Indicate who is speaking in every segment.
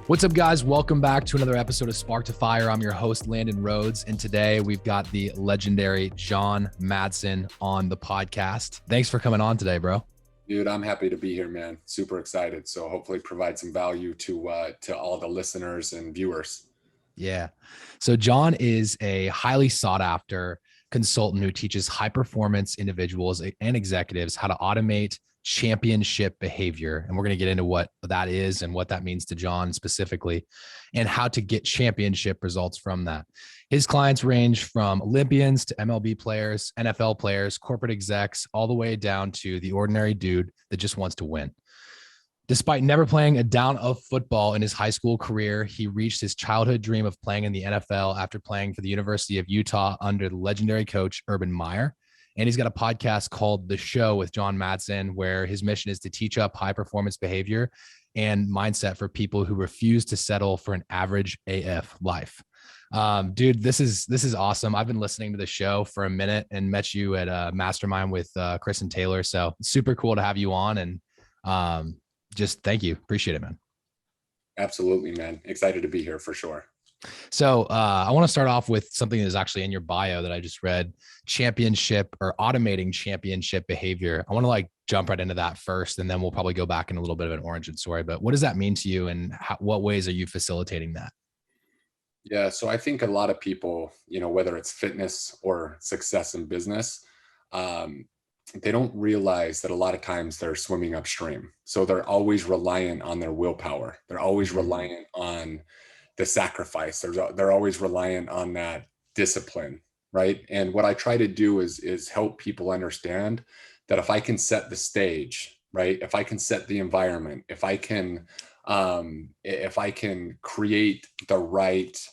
Speaker 1: What's up, guys? Welcome back to another episode of Spark to Fire. I'm your host, Landon Rhodes, and today we've got the legendary John Madsen on the podcast. Thanks for coming on today, bro.
Speaker 2: Dude, I'm happy to be here, man. Super excited. So hopefully provide some value to all the listeners and viewers.
Speaker 1: Yeah. So John is a highly sought after consultant who teaches high performance individuals and executives how to automate championship behavior. And we're going to get into what that is and what that means to John specifically and how to get championship results from that. His clients range from Olympians to MLB players, NFL players, corporate execs, all the way down to the ordinary dude that just wants to win. Despite never playing a down of football in his high school career, he reached his childhood dream of playing in the NFL after playing for the University of Utah under the legendary coach Urban Meyer. And he's got a podcast called The Show with John Madsen, where his mission is to teach up high performance behavior and mindset for people who refuse to settle for an average AF life. Dude, this is awesome. I've been listening to the show for a minute and met you at a mastermind with Chris and Taylor. So super cool to have you on, and just thank you. Appreciate it, man.
Speaker 2: Absolutely, man. Excited to be here for sure.
Speaker 1: So I want to start off with something that's actually in your bio that I just read: championship or automating championship behavior. I want to jump right into that first, and then we'll probably go back in a little bit of an origin story. But what does that mean to you, and what ways are you facilitating that?
Speaker 2: Yeah. So I think a lot of people, whether it's fitness or success in business, they don't realize that a lot of times they're swimming upstream. So they're always reliant on their willpower. They're always reliant on the sacrifice. They're always reliant on that discipline, right? And what I try to do is help people understand that if I can set the stage, right? If I can set the environment, if I can create the right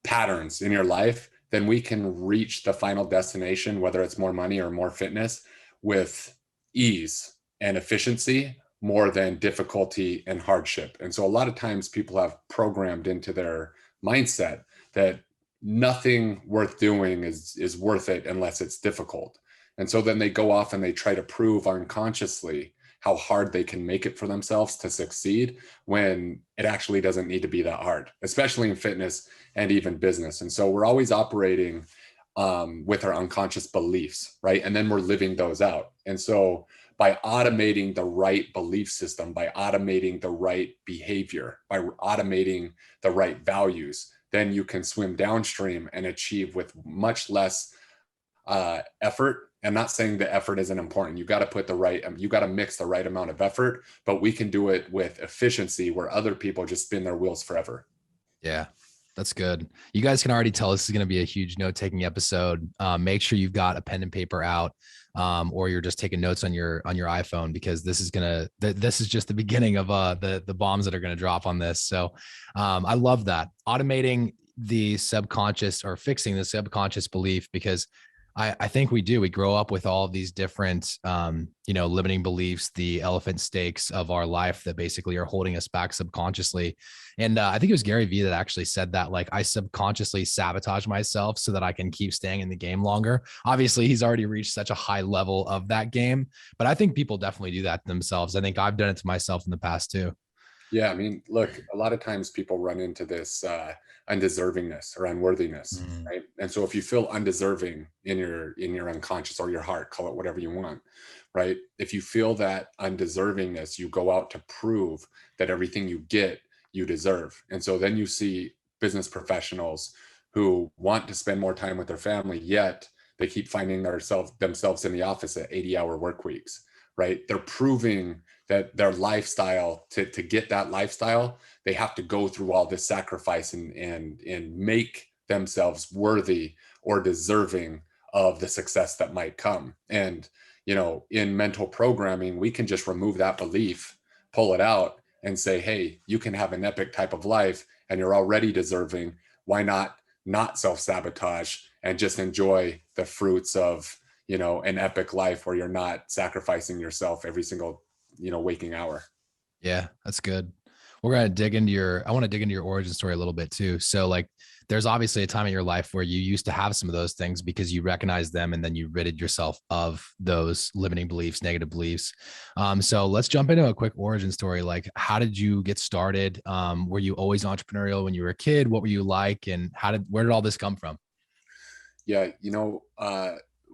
Speaker 2: patterns in your life, then we can reach the final destination, whether it's more money or more fitness, with ease and efficiency more than difficulty and hardship. And so a lot of times people have programmed into their mindset that nothing worth doing is worth it unless it's difficult. And so then they go off and they try to prove unconsciously how hard they can make it for themselves to succeed when it actually doesn't need to be that hard, especially in fitness and even business. And so we're always operating with our unconscious beliefs, right? And then we're living those out. And so by automating the right belief system, by automating the right behavior, by automating the right values, then you can swim downstream and achieve with much less effort. I'm not saying the effort isn't important. You got to put you got to mix the right amount of effort, but we can do it with efficiency where other people just spin their wheels forever.
Speaker 1: Yeah. That's good. You guys can already tell this is going to be a huge note-taking episode. Make sure you've got a pen and paper out, or you're just taking notes on your iPhone, because this is just the beginning of the bombs that are going to drop on this. So I love that, automating the subconscious or fixing the subconscious belief, because I think we grow up with all of these different, limiting beliefs, the elephant stakes of our life that basically are holding us back subconsciously. And I think it was Gary Vee that actually said that, I subconsciously sabotage myself so that I can keep staying in the game longer. Obviously, he's already reached such a high level of that game, but I think people definitely do that to themselves. I think I've done it to myself in the past too.
Speaker 2: Yeah, I mean, look, a lot of times people run into this undeservingness or unworthiness, right? And so if you feel undeserving in your unconscious or your heart, call it whatever you want, right? If you feel that undeservingness, you go out to prove that everything you get, you deserve. And so then you see business professionals who want to spend more time with their family, yet they keep finding themselves in the office at 80-hour work weeks, right? They're proving that their lifestyle, to get that lifestyle, they have to go through all this sacrifice and make themselves worthy or deserving of the success that might come. And, in mental programming, we can just remove that belief, pull it out and say, hey, you can have an epic type of life and you're already deserving. Why not self-sabotage and just enjoy the fruits of, an epic life where you're not sacrificing yourself every single waking hour.
Speaker 1: Yeah, that's good. We're gonna dig into your. I want to dig into your origin story a little bit too. So, like, there's obviously a time in your life where you used to have some of those things because you recognized them, and then you ridded yourself of those limiting beliefs, negative beliefs. So let's jump into a quick origin story. Like, how did you get started? Were you always entrepreneurial when you were a kid? What were you like, and where did all this come from?
Speaker 2: Yeah,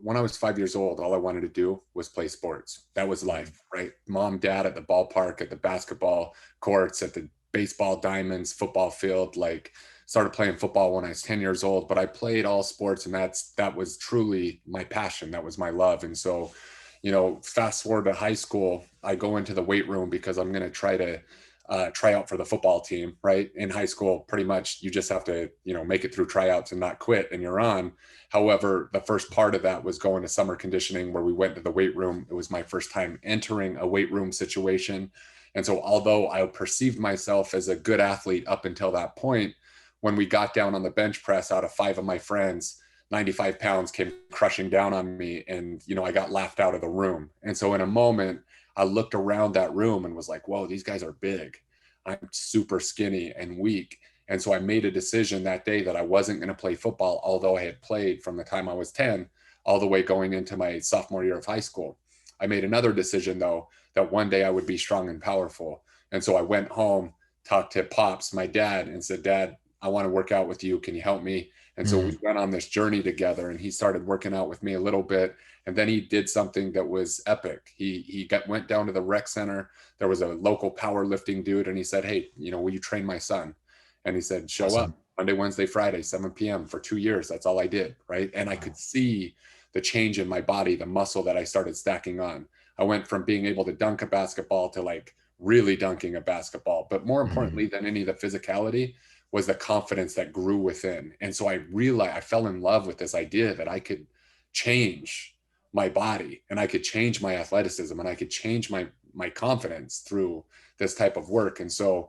Speaker 2: when I was 5 years old, all I wanted to do was play sports. That was life, right? Mom, dad at the ballpark, at the basketball courts, at the baseball diamonds, football field. Like, started playing football when I was 10 years old, but I played all sports, and that was truly my passion. That was my love. And so, fast forward to high school, I go into the weight room because I'm going to try out for the football team, right? In high school, pretty much you just have to, make it through tryouts and not quit, and you're on. However, the first part of that was going to summer conditioning where we went to the weight room. It was my first time entering a weight room situation. And so, although I perceived myself as a good athlete up until that point, when we got down on the bench press, out of 5 of my friends, 95 pounds came crushing down on me, and, I got laughed out of the room. And so, in a moment, I looked around that room and was like, whoa, these guys are big. I'm super skinny and weak. And so I made a decision that day that I wasn't going to play football, although I had played from the time I was 10 all the way going into my sophomore year of high school. I made another decision, though, that one day I would be strong and powerful. And so I went home, talked to Pops, my dad, and said, Dad, I want to work out with you. Can you help me? And so we went on this journey together, and he started working out with me a little bit. And then he did something that was epic. He went down to the rec center. There was a local powerlifting dude, and he said, hey, will you train my son? And he said, show
Speaker 1: Awesome.
Speaker 2: up Monday, Wednesday, Friday, 7 p.m. for 2 years. That's all I did, right? And I could see the change in my body, the muscle that I started stacking on. I went from being able to dunk a basketball to like really dunking a basketball. But more importantly than any of the physicality was the confidence that grew within. And so I realized, I fell in love with this idea that I could change my body, and I could change my athleticism, and I could change my confidence through this type of work. And so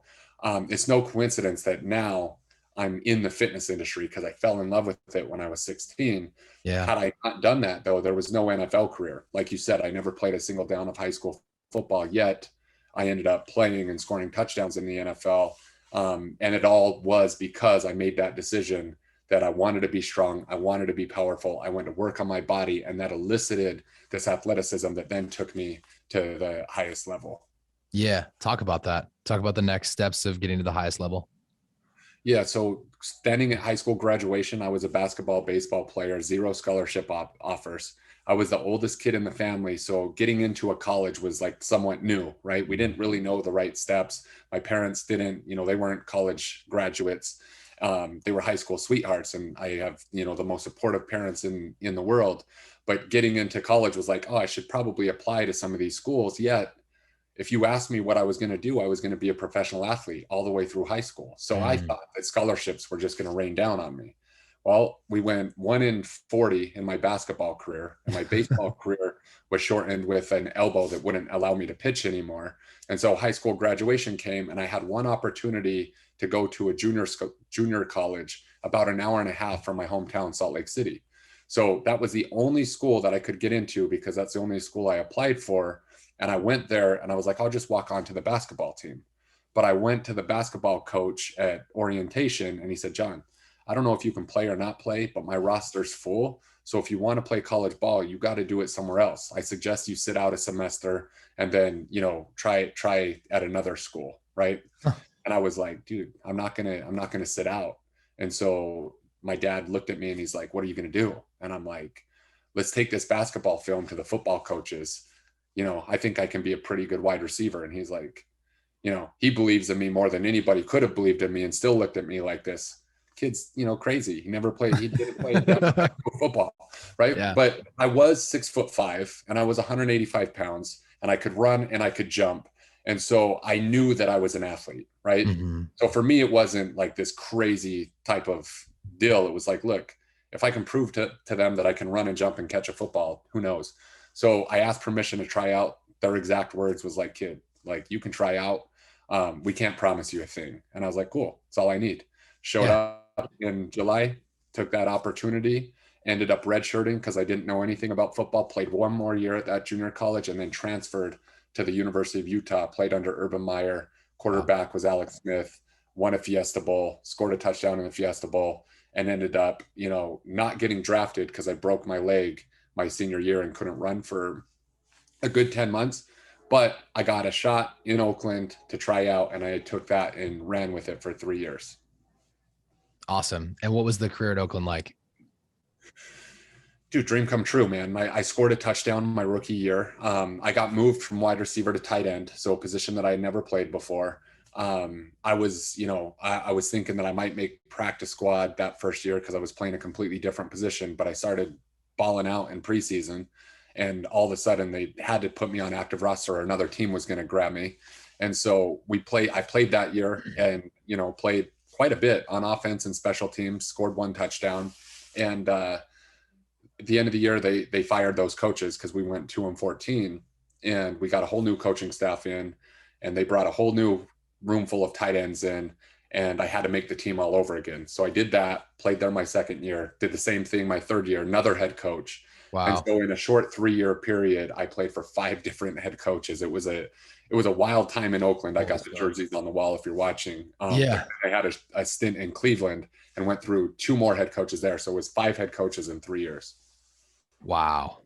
Speaker 2: it's no coincidence that now I'm in the fitness industry, because I fell in love with it when I was 16.
Speaker 1: Yeah.
Speaker 2: Had I not done that, though, there was no NFL career. Like you said, I never played a single down of high school football, yet I ended up playing and scoring touchdowns in the NFL. And it all was because I made that decision that I wanted to be strong. I wanted to be powerful. I wanted to work on my body, and that elicited this athleticism that then took me to the highest level.
Speaker 1: Yeah. Talk about that. Talk about the next steps of getting to the highest level.
Speaker 2: Yeah. So standing at high school graduation, I was a basketball, baseball player, zero scholarship offers. I was the oldest kid in the family. So getting into a college was like somewhat new, right? We didn't really know the right steps. My parents didn't, they weren't college graduates. They were high school sweethearts, and I have, the most supportive parents in the world. But getting into college was like, oh, I should probably apply to some of these schools. Yet, if you asked me what I was going to do, I was going to be a professional athlete all the way through high school. So I thought that scholarships were just going to rain down on me. Well, we went 1 in 40 in my basketball career, and my baseball career was shortened with an elbow that wouldn't allow me to pitch anymore. And so high school graduation came, and I had one opportunity to go to a junior college about an hour and a half from my hometown, Salt Lake City. So that was the only school that I could get into, because that's the only school I applied for. And I went there, and I was like, I'll just walk on to the basketball team. But I went to the basketball coach at orientation, and he said, John, I don't know if you can play or not play, but my roster's full. So if you want to play college ball, you got to do it somewhere else. I suggest you sit out a semester and then, try at another school. Right.
Speaker 1: Huh.
Speaker 2: And I was like, dude, I'm not going to sit out. And so my dad looked at me, and he's like, what are you going to do? And I'm like, let's take this basketball film to the football coaches. I think I can be a pretty good wide receiver. And he's like, he believes in me more than anybody could have believed in me, and still looked at me like this kid's, crazy. He didn't play football. Right.
Speaker 1: Yeah.
Speaker 2: But I was 6'5", and I was 185 pounds, and I could run and I could jump. And so I knew that I was an athlete. Right. So for me, it wasn't like this crazy type of deal. It was like, look, if I can prove to them that I can run and jump and catch a football, who knows? So I asked permission to try out. Their exact words was like, kid, like, you can try out. We can't promise you a thing. And I was like, cool, that's all I need. Showed up in July, took that opportunity, ended up redshirting because I didn't know anything about football, played one more year at that junior college, and then transferred to the University of Utah, played under Urban Meyer,
Speaker 1: Wow.
Speaker 2: Quarterback was Alex Smith, won a Fiesta Bowl, scored a touchdown in the Fiesta Bowl, and ended up, not getting drafted because I broke my leg my senior year and couldn't run for a good 10 months. But I got a shot in Oakland to try out, and I took that and ran with it for 3 years.
Speaker 1: Awesome. And what was the career at Oakland like?
Speaker 2: Dude, dream come true, man. I scored a touchdown my rookie year. I got moved from wide receiver to tight end, so a position that I had never played before. I was thinking that I might make practice squad that first year because I was playing a completely different position, but I started balling out in preseason, and all of a sudden they had to put me on active roster or another team was going to grab me. And so I played that year and, played quite a bit on offense and special teams, scored one touchdown. And, at the end of the year, they fired those coaches because we went 2-14, and we got a whole new coaching staff in, and they brought a whole new room full of tight ends in, and I had to make the team all over again. So I did that, played there my second year, did the same thing my third year, another head coach.
Speaker 1: Wow.
Speaker 2: And so in a short 3-year period, I played for 5 different head coaches. It was a wild time in Oakland. I got the jerseys on the wall if you're watching.
Speaker 1: Yeah.
Speaker 2: I had a stint in Cleveland and went through 2 more head coaches there. So it was 5 head coaches in 3 years.
Speaker 1: Wow.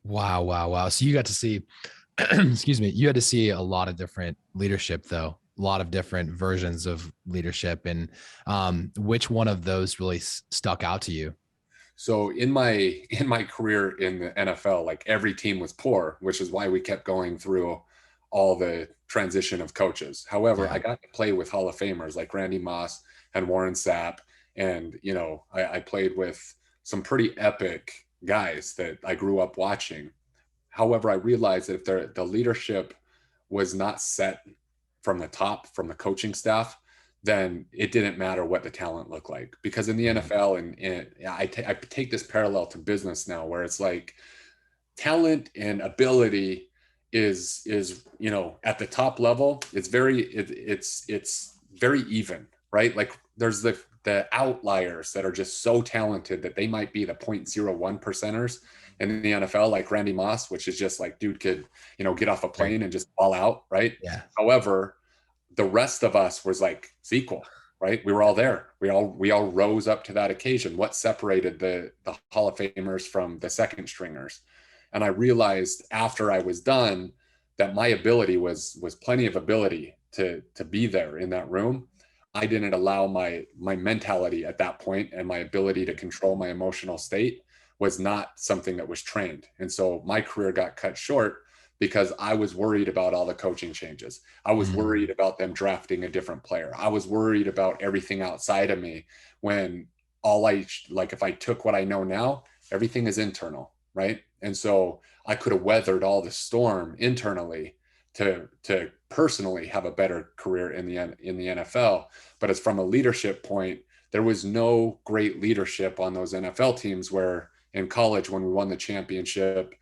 Speaker 1: So you got to see, excuse me, you had to see a lot of different leadership though, a lot of different versions of leadership. And which one of those really stuck out to you?
Speaker 2: So in my career in the NFL, like every team was poor, which is why we kept going through all the transition of coaches. However,
Speaker 1: Yeah.
Speaker 2: I got to play with Hall of Famers like Randy Moss and Warren Sapp. And, I played with some pretty epic guys that I grew up watching. However, I realized that if the leadership was not set from the top, from the coaching staff, then it didn't matter what the talent looked like. Because in the NFL, and I take this parallel to business now, where it's like talent and ability is at the top level, it's very even, right? Like there's the outliers that are just so talented that they might be the 0.01 percenters in the NFL, like Randy Moss, which is just like, dude could, get off a plane and just ball out, right?
Speaker 1: Yeah.
Speaker 2: However, the rest of us was like, it's equal, right? We were all there. We all rose up to that occasion. What separated the Hall of Famers from the second stringers? And I realized after I was done that my ability was plenty of ability to be there in that room. I didn't allow my mentality at that point, and my ability to control my emotional state was not something that was trained. And so my career got cut short because I was worried about all the coaching changes. I was worried about them drafting a different player. I was worried about everything outside of me, when if I took what I know now, everything is internal, right? And so I could have weathered all the storm internally to personally have a better career in the NFL. But as from a leadership point, there was no great leadership on those NFL teams, where in college, when we won the championship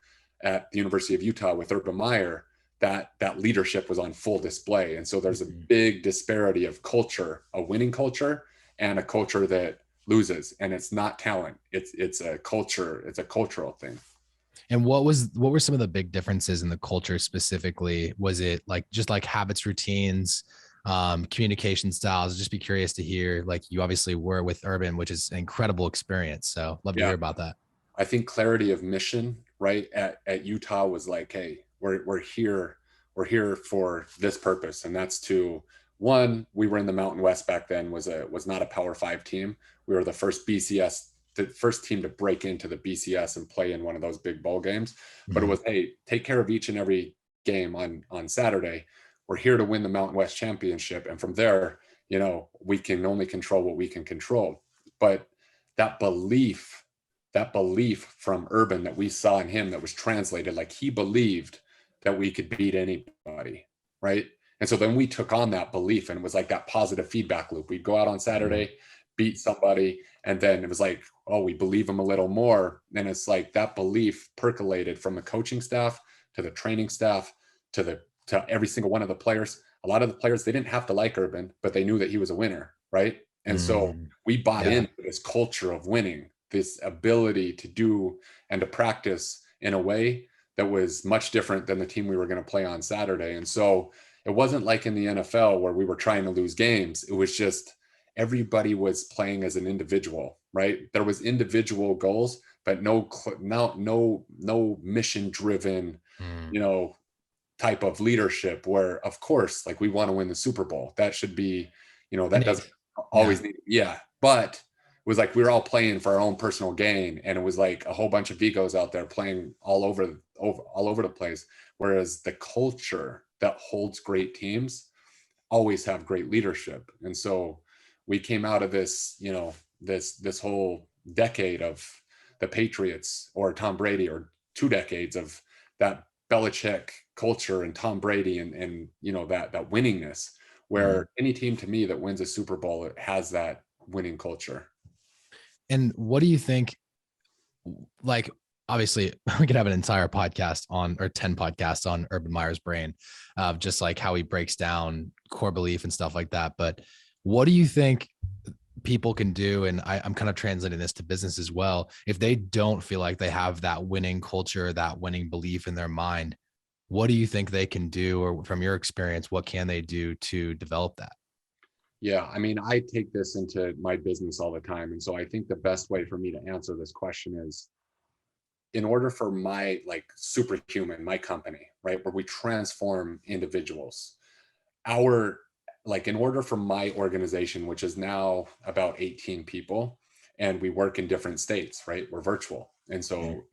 Speaker 2: at the University of Utah with Urban Meyer, that leadership was on full display. And so there's a big disparity of culture, a winning culture and a culture that loses. And it's not talent. It's a culture. It's a cultural thing.
Speaker 1: And what were some of the big differences in the culture specifically? Was it just like habits, routines, communication styles? I'd just be curious to hear, like you obviously were with Urban, which is an incredible experience. So love to hear about that.
Speaker 2: I think clarity of mission, right, at Utah was like, hey, we're here for this purpose. And that's to, one, we were in the Mountain West back then, was not a Power 5 team. We were the first team to break into the BCS and play in one of those big bowl games. But it was, hey, take care of each and every game on Saturday. We're here to win the Mountain West championship. And from there, we can only control what we can control. But that belief from Urban that we saw in him, that was translated, like he believed that we could beat anybody, right? And so then we took on that belief, and it was like that positive feedback loop. We'd go out on Saturday, beat somebody, and then it was like, oh, we believe them a little more. And it's like that belief percolated from the coaching staff to the training staff to every single one of the players. A lot of the players, they didn't have to like Urban, but they knew that he was a winner, right? And so we bought into this culture of winning, this ability to do and to practice in a way that was much different than the team we were going to play on Saturday. And so it wasn't like in the NFL where we were trying to lose games. It was just everybody was playing as an individual, right? There was individual goals, but no mission driven,
Speaker 1: Mm.
Speaker 2: you know, type of leadership where, of course, like we want to win the Super Bowl. That should be, that doesn't
Speaker 1: Innate. Yeah.
Speaker 2: always need, yeah. But it was like we were all playing for our own personal gain, and it was like a whole bunch of egos out there playing all over the place. Whereas the culture that holds great teams always have great leadership. And so we came out of this, this whole decade of the Patriots or Tom Brady, or 2 decades of that Belichick culture and Tom Brady and that winningness,
Speaker 1: Mm.
Speaker 2: where any team to me that wins a Super Bowl, it has that winning culture.
Speaker 1: And what do you think? Like, obviously, we could have an entire podcast on, or 10 podcasts on Urban Meyer's brain, of just like how he breaks down core belief and stuff like that. But what do you think people can do? And I'm kind of translating this to business as well. If they don't feel like they have that winning culture, that winning belief in their mind, what do you think they can do? Or from your experience, what can they do to develop that?
Speaker 2: Yeah, I mean, I take this into my business all the time. And so I think the best way for me to answer this question is, in order for my, like, Superhuman, my company, right, where we transform individuals, our, like, in order for my organization, which is now about 18 people, and we work in different states, right, we're virtual. And
Speaker 1: Mm.
Speaker 2: so,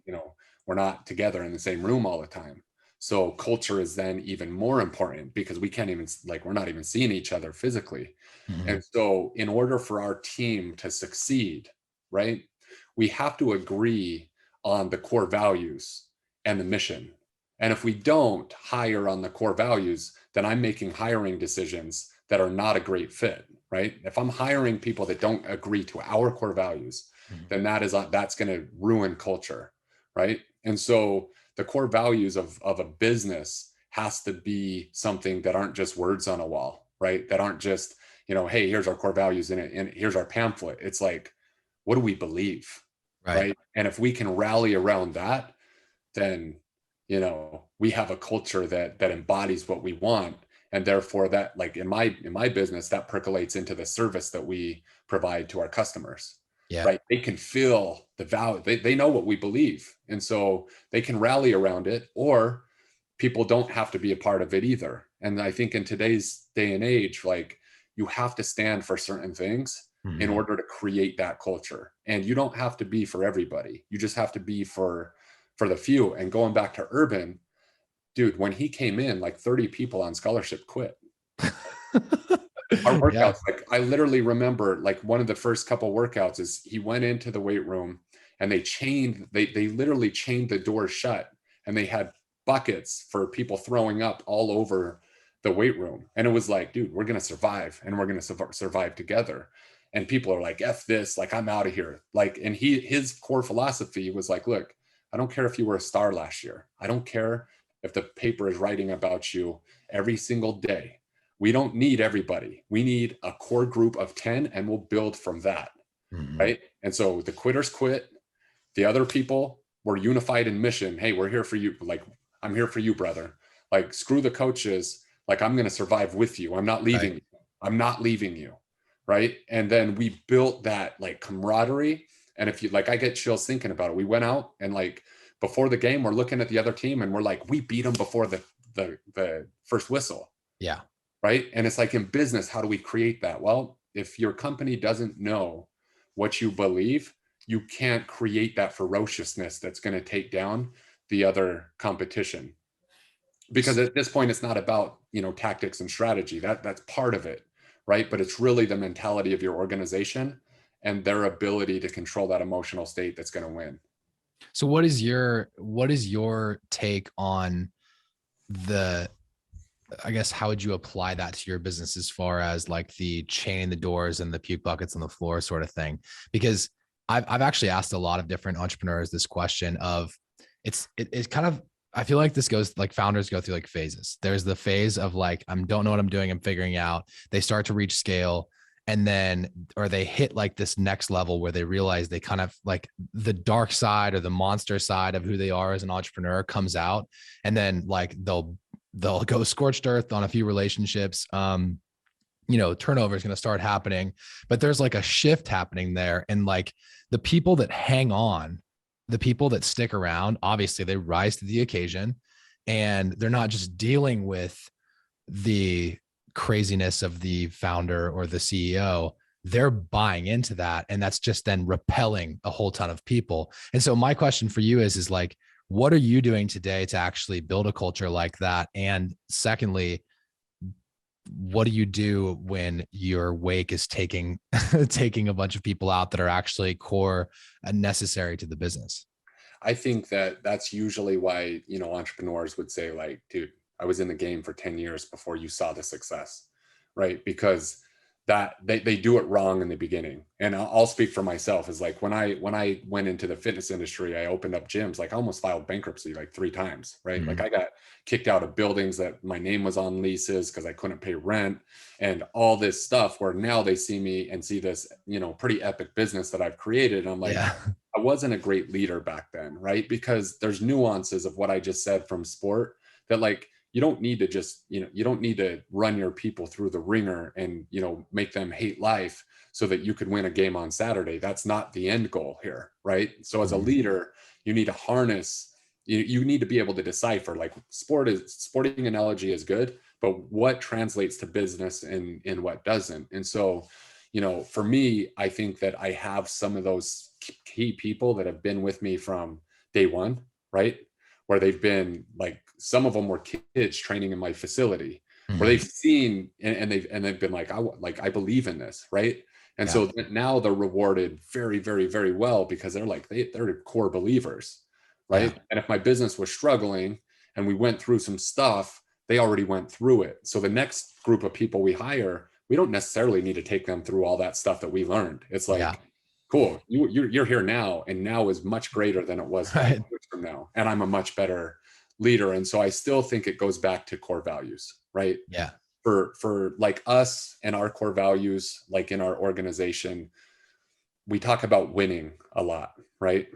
Speaker 2: we're not together in the same room all the time. So culture is then even more important, because we can't even, like, we're not even seeing each other physically.
Speaker 1: Mhm.
Speaker 2: And so in order for our team to succeed, right, we have to agree on the core values and the mission. And if we don't hire on the core values, then I'm making hiring decisions that are not a great fit, right? If I'm hiring people that don't agree to our core values,
Speaker 1: Mhm.
Speaker 2: then that's going to ruin culture, right? And so the core values of a business has to be something that aren't just words on a wall, right? That aren't just, hey, here's our core values in it, and here's our pamphlet. It's like, what do we believe,
Speaker 1: Right.
Speaker 2: right? And if we can rally around that, then we have a culture that embodies what we want. And therefore, that, like, in my business, that percolates into the service that we provide to our customers,
Speaker 1: Yeah.
Speaker 2: right? They can feel the value. They know what we believe, and so they can rally around it. Or people don't have to be a part of it either. And I think in today's day and age, like, you have to stand for certain things in
Speaker 1: Mhm.
Speaker 2: order to create that culture. And you don't have to be for everybody. You just have to be for the few. And going back to Urban, dude, when he came in, like, 30 people on scholarship quit our
Speaker 1: Yeah.
Speaker 2: workouts. Like, I literally remember, like, one of the first couple workouts is he went into the weight room, and they literally chained the door shut, and they had buckets for people throwing up all over the weight room. And it was like, dude, we're going to survive, and we're going to survive together. And people are like, F this, like, I'm out of here. Like, and his core philosophy was like, look, I don't care if you were a star last year. I don't care if the paper is writing about you every single day. We don't need everybody. We need a core group of 10, and we'll build from that.
Speaker 1: Mhm.
Speaker 2: Right. And so the quitters quit. The other people were unified in mission. Hey, we're here for you. Like, I'm here for you, brother. Like, screw the coaches. Like, I'm going to survive with you. I'm not
Speaker 1: Right.
Speaker 2: leaving. I'm not leaving you. Right. And then we built that, like, camaraderie. And if you, like, I get chills thinking about it. We went out, and, like, before the game, we're looking at the other team, and we're like, we beat them before the first whistle.
Speaker 1: Yeah.
Speaker 2: Right. And it's like, in business, how do we create that? Well, if your company doesn't know what you believe, you can't create that ferociousness that's going to take down the other competition. Because at this point, it's not about, tactics and strategy. That's part of it, right? But it's really the mentality of your organization and their ability to control that emotional state that's going to win.
Speaker 1: So what is your take on the, I guess, how would you apply that to your business as far as like the chaining the doors and the puke buckets on the floor sort of thing? Because I've actually asked a lot of different entrepreneurs this question of, it's kind of, I feel like this goes, like, founders go through like phases. There's the phase of like, I don't know what I'm doing, I'm figuring out. They start to reach scale, and then, or they hit like this next level where they realize they kind of, like, the dark side or the monster side of who they are as an entrepreneur comes out, and then, like, they'll they'll go scorched earth on a few relationships. Turnover is going to start happening, but there's like a shift happening there. And like the people that hang on, the people that stick around, obviously they rise to the occasion, and they're not just dealing with the craziness of the founder or the CEO. They're buying into that. And that's just then repelling a whole ton of people. And so my question for you is like, what are you doing today to actually build a culture like that? And secondly, what do you do when your wake is taking a bunch of people out that are actually core and necessary to the business?
Speaker 2: I think that that's usually why, entrepreneurs would say like, dude, I was in the game for 10 years before you saw the success, right? Because that they do it wrong in the beginning. And I'll speak for myself, is like when I went into the fitness industry, I opened up gyms, like I almost filed bankruptcy like 3 times, right?
Speaker 1: Mm-hmm.
Speaker 2: Like I got kicked out of buildings that my name was on leases because I couldn't pay rent and all this stuff, where now they see me and see this, pretty epic business that I've created. And I'm like,
Speaker 1: Yeah.
Speaker 2: I wasn't a great leader back then, right? Because there's nuances of what I just said from sport that like, you don't need to just, you don't need to run your people through the ringer and, make them hate life so that you could win a game on Saturday. That's not the end goal here, right? So as a leader, you need to harness, you need to be able to decipher, like sporting analogy is good, but what translates to business and what doesn't. And so, for me, I think that I have some of those key people that have been with me from day one, right? Where they've been like, some of them were kids training in my facility, where they've seen and they've been like, I believe in this, right? And so now they're rewarded very, very, very well, because they're like, they're core believers, right? And if my business was struggling and we went through some stuff, they already went through it. So the next group of people we hire, we don't necessarily need to take them through all that stuff that we learned. It's like, cool, you're here now, and now is much greater than it was 5 years from now, and I'm a much better leader. And so I still think it goes back to core values, right?
Speaker 1: Yeah.
Speaker 2: For like us and our core values, like in our organization, we talk about winning a lot, right?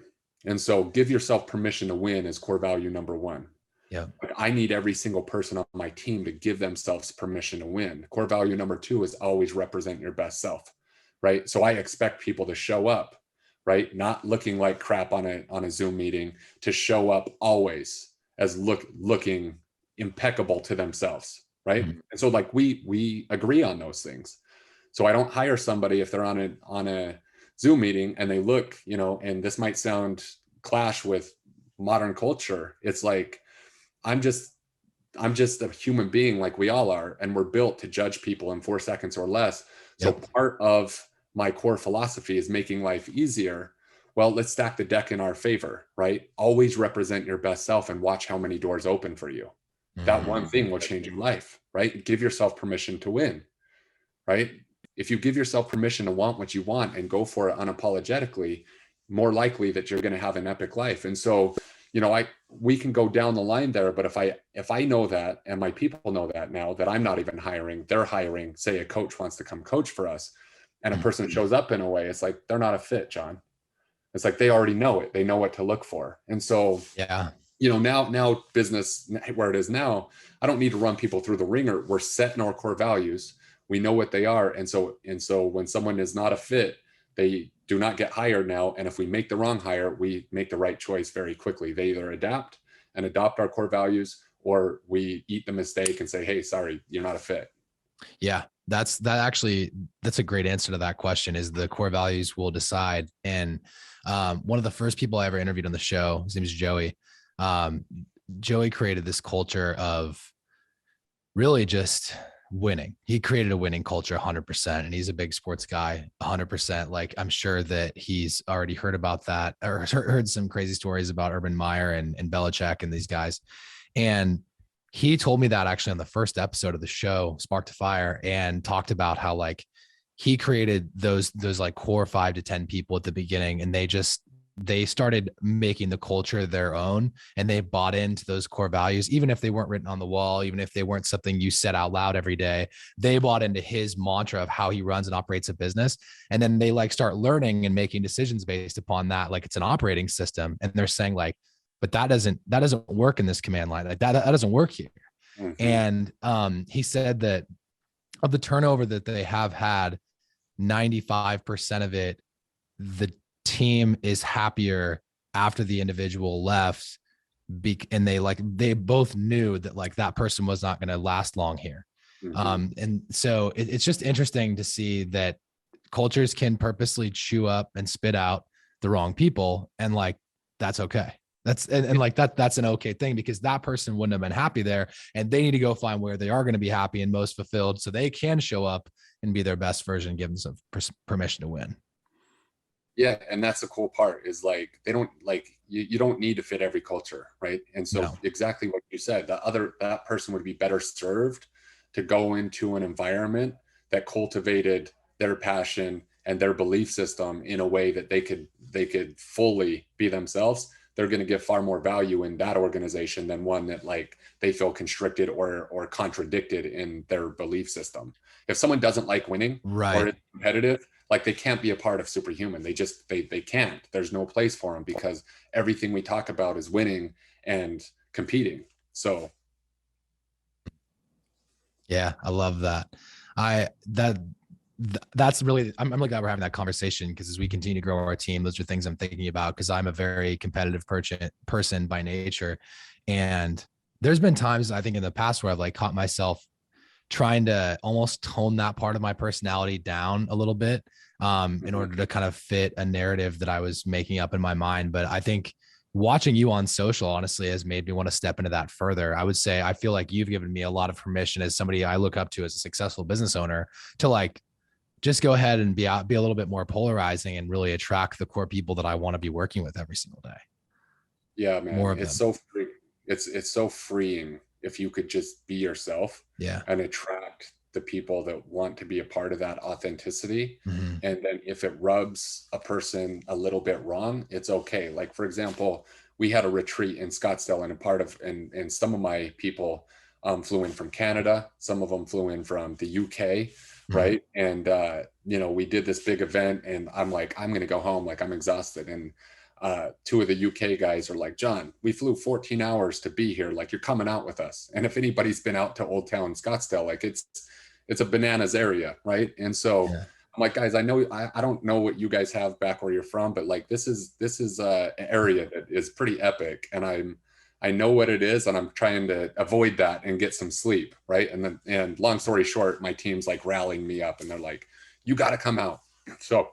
Speaker 2: And so give yourself permission to win is core value number 1.
Speaker 1: Yeah.
Speaker 2: Like I need every single person on my team to give themselves permission to win. Core value number 2 is always represent your best self, right? So I expect people to show up, right? Not looking like crap on a Zoom meeting, to show up always as looking impeccable to themselves, right? And so like we agree on those things. So I don't hire somebody if they're on a Zoom meeting and they look, and this might sound clash with modern culture. It's like, I'm just a human being like we all are, and we're built to judge people in 4 seconds or less. So part of my core philosophy is making life easier. Well, let's stack the deck in our favor, right? Always represent your best self and watch how many doors open for you. That one thing will change your life, right? Give yourself permission to win, right? If you give yourself permission to want what you want and go for it unapologetically, more likely that you're going to have an epic life. And so, we can go down the line there, but if I know that, and my people know that now, that I'm not even hiring, they're hiring, say a coach wants to come coach for us, and a person shows up in a way, it's like, they're not a fit, John. It's like, they already know it. They know what to look for. And so, now business where it is now, I don't need to run people through the ringer. We're setting our core values. We know what they are. And so when someone is not a fit, they do not get hired now. And if we make the wrong hire, we make the right choice very quickly. They either adapt and adopt our core values, or we eat the mistake and say, hey, sorry, you're not a fit.
Speaker 1: Yeah, that's a great answer to that question, is the core values will decide. And one of the first people I ever interviewed on the show, his name is Joey. Joey created this culture of really just winning. He created a winning culture 100%. And he's a big sports guy, 100%. Like, I'm sure that he's already heard about that, or heard some crazy stories about Urban Meyer and Belichick and these guys. And he told me that actually on the first episode of the show, Spark to Fire, and talked about how like he created those like core 5 to 10 people at the beginning, and they started making the culture their own, and they bought into those core values, even if they weren't written on the wall, even if they weren't something you said out loud every day. They bought into his mantra of how he runs and operates a business. And then they like start learning and making decisions based upon that. Like it's an operating system. And they're saying like, but that doesn't work in this command line. Like that doesn't work here.
Speaker 2: Mhm.
Speaker 1: And he said that of the turnover that they have had, 95% of it, the team is happier after the individual left. And they both knew that like that person was not going to last long here.
Speaker 2: Mhm.
Speaker 1: And so it's just interesting to see that cultures can purposely chew up and spit out the wrong people, and like that's okay. And like that's an okay thing, because that person wouldn't have been happy there, and they need to go find where they are going to be happy and most fulfilled, so they can show up and be their best version and give them some permission to win.
Speaker 2: Yeah, and that's the cool part is like they don't like you don't need to fit every culture, right? And so
Speaker 1: No.
Speaker 2: exactly what you said, that person would be better served to go into an environment that cultivated their passion and their belief system in a way that they could fully be themselves. They're going to give far more value in that organization than one that like they feel constricted or contradicted in their belief system. If someone doesn't like winning or
Speaker 1: Right.
Speaker 2: is competitive, like they can't be a part of Superhuman. They can't. There's no place for them because everything we talk about is winning and competing. So
Speaker 1: Yeah, I love that. I that that's really, I'm really glad we're having that conversation, because as we continue to grow our team, those are things I'm thinking about, because I'm a very competitive person by nature. And there's been times I think in the past where I've like caught myself trying to almost tone that part of my personality down a little bit, in
Speaker 2: mhm.
Speaker 1: order to kind of fit a narrative that I was making up in my mind. But I think watching you on social honestly has made me want to step into that further. I would say I feel like you've given me a lot of permission, as somebody I look up to as a successful business owner, to like just go ahead and be a little bit more polarizing and really attract the core people that I want to be working with every single day.
Speaker 2: Yeah,
Speaker 1: More
Speaker 2: man,
Speaker 1: of
Speaker 2: it's
Speaker 1: them.
Speaker 2: so free. It's so freeing if you could just be yourself
Speaker 1: Yeah.
Speaker 2: and attract the people that want to be a part of that authenticity.
Speaker 1: Mm-hmm.
Speaker 2: And then if it rubs a person a little bit wrong, it's okay. Like for example, we had a retreat in Scottsdale, and a part of and some of my people flew in from Canada, some of them flew in from the UK,
Speaker 1: Mm-hmm.
Speaker 2: right? And we did this big event, and I'm like, I'm gonna go home, like I'm exhausted. And two of the UK guys are like, John, we flew 14 hours to be here. Like, you're coming out with us. And if anybody's been out to Old Town Scottsdale, like it's a bananas area, right? And so
Speaker 1: Yeah.
Speaker 2: I'm like, guys, I don't know what you guys have back where you're from, but like this is an area that is pretty epic, and I know what it is, and I'm trying to avoid that and get some sleep, right? And long story short, my team's like rallying me up, and they're like, you got to come out. So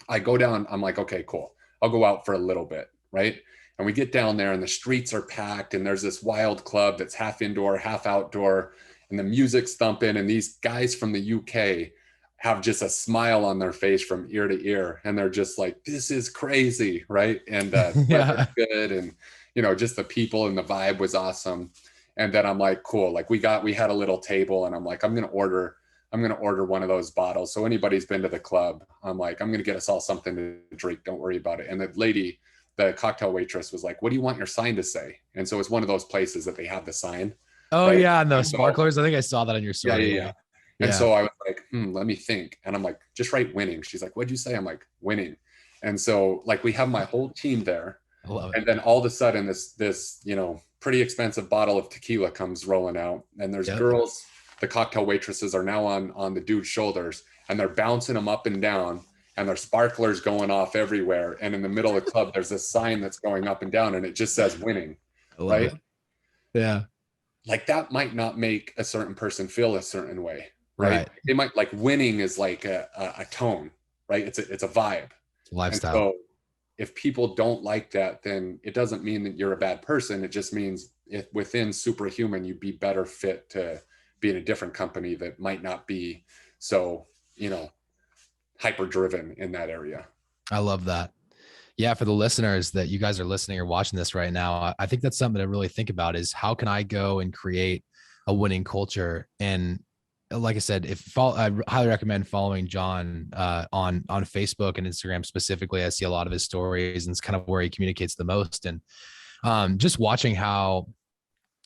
Speaker 2: I go down. I'm like, okay, cool. I'll go out for a little bit, right? And we get down there, and the streets are packed, and there's this wild club that's half indoor, half outdoor, and the music's thumping, and these guys from the UK have just a smile on their face from ear to ear, and they're just like, "This is crazy," right? And the weather's
Speaker 1: Yeah.
Speaker 2: good, and just the people and the vibe was awesome. And then I'm like, cool. Like we had a little table, and I'm like, I'm gonna order one of those bottles. So anybody's been to the club, I'm like, I'm gonna get us all something to drink. Don't worry about it. And the lady, the cocktail waitress, was like, "What do you want your sign to say?" And so it's one of those places that they have the sign,
Speaker 1: Oh
Speaker 2: right?
Speaker 1: yeah, and the
Speaker 2: And so
Speaker 1: sparklers. I think I saw that on your
Speaker 2: yeah,
Speaker 1: story.
Speaker 2: yeah,
Speaker 1: Yeah.
Speaker 2: yeah. And
Speaker 1: Yeah.
Speaker 2: so I was like, let me think. And I'm like, just write winning. She's like, what'd you say? I'm like, winning. And so like we have my whole team there.
Speaker 1: I love it.
Speaker 2: And then all of a sudden this pretty expensive bottle of tequila comes rolling out. And there's
Speaker 1: Yep.
Speaker 2: girls, the cocktail waitresses are now on the dude's shoulders, and they're bouncing them up and down, and there's sparklers going off everywhere. And in the middle of the club, there's this sign that's going up and down, and it just says winning,
Speaker 1: I love
Speaker 2: right?
Speaker 1: it. Yeah.
Speaker 2: Like that might not make a certain person feel a certain way, right?
Speaker 1: Right.
Speaker 2: They might like winning is like a tone, right? It's a vibe. And
Speaker 1: Lifestyle.
Speaker 2: so if people don't like that, then it doesn't mean that you're a bad person. It just means if within Superhuman, you'd be better fit to be in a different company that might not be so, hyper driven in that area.
Speaker 1: I love that. Yeah, for the listeners that you guys are listening or watching this right now, I think that's something to really think about, is how can I go and create a winning culture? And like I said, I highly recommend following John on Facebook and Instagram specifically. I see a lot of his stories, and it's kind of where he communicates the most. And just watching how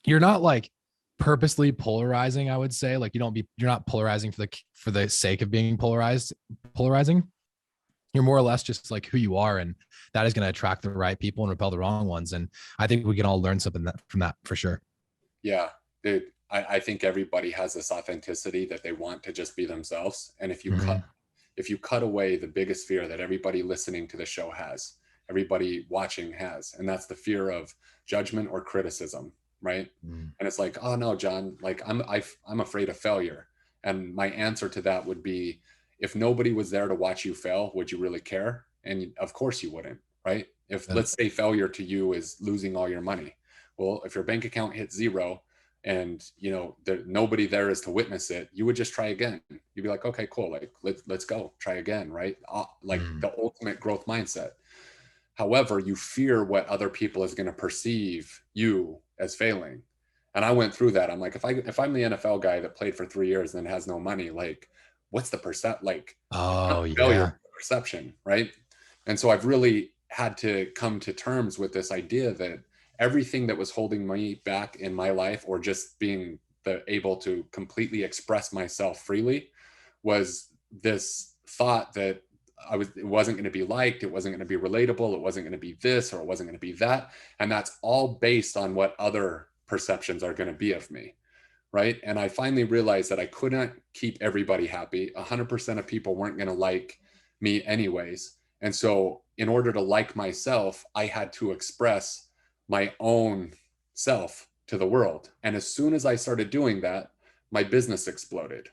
Speaker 1: you're not like purposely polarizing, I would say. Like you're not polarizing for the sake of being polarizing. You're more or less just like who you are, and that is going to attract the right people and repel the wrong ones. And I think we can all learn something from that for sure.
Speaker 2: Yeah, dude, I think everybody has this authenticity that they want to just be themselves. And
Speaker 1: Mhm.
Speaker 2: if you cut away the biggest fear that everybody listening to the show has, everybody watching has, and that's the fear of judgment or criticism, right?
Speaker 1: Mm.
Speaker 2: And it's like, oh no, John, like I'm afraid of failure. And my answer to that would be, if nobody was there to watch you fail, would you really care? And of course you wouldn't, right? If,
Speaker 1: Good.
Speaker 2: let's say, failure to you is losing all your money. Well, if your bank account hits zero and nobody there is to witness it, you would just try again. You'd be like, okay, cool, like let's go try again, right? Like
Speaker 1: Mm.
Speaker 2: the ultimate growth mindset. However, you fear what other people is going to perceive you as failing. And I went through that. I'm like, if I'm the NFL guy that played for 3 years and has no money, like, what's the percent? Like, it's not
Speaker 1: Oh
Speaker 2: failure,
Speaker 1: yeah.
Speaker 2: it's the perception, right? And so I've really had to come to terms with this idea that everything that was holding me back in my life, or just being able to completely express myself freely, was this thought that it wasn't going to be liked, it wasn't going to be relatable, it wasn't going to be this, or it wasn't going to be that. And that's all based on what other perceptions are going to be of me. Right. And I finally realized that I couldn't keep everybody happy. 100% of people weren't going to like me anyways. And so in order to like myself, I had to express my own self to the world. And as soon as I started doing that, my business exploded.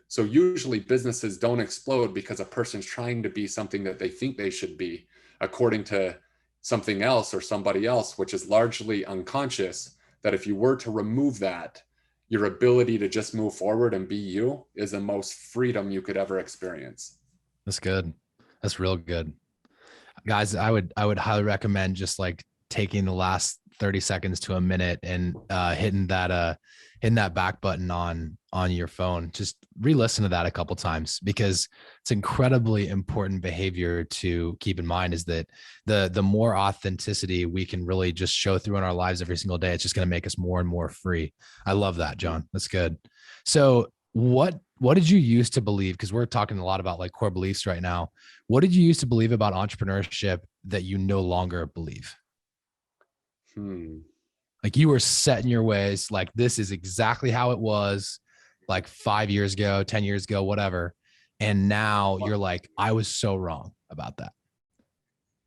Speaker 2: So usually businesses don't explode because a person's trying to be something that they think they should be according to something else or somebody else, which is largely unconscious. That if you were to remove that, your ability to just move forward and be you is the most freedom you could ever experience.
Speaker 1: That's good. That's real good. Guys, I would highly recommend just like taking the last 30 seconds to a minute and hitting that back button on your phone. Just re-listen to that a couple times, because it's incredibly important behavior to keep in mind, is that the more authenticity we can really just show through in our lives every single day, it's just going to make us more and more free. I love that, John. That's good. So what did you used to believe? Because we're talking a lot about like core beliefs right now. What did you used to believe about entrepreneurship that you no longer believe?
Speaker 2: Hmm.
Speaker 1: Like you were set in your ways, like this is exactly how it was like 5 years ago, 10 years ago, whatever. And now you're like, I was so wrong about that.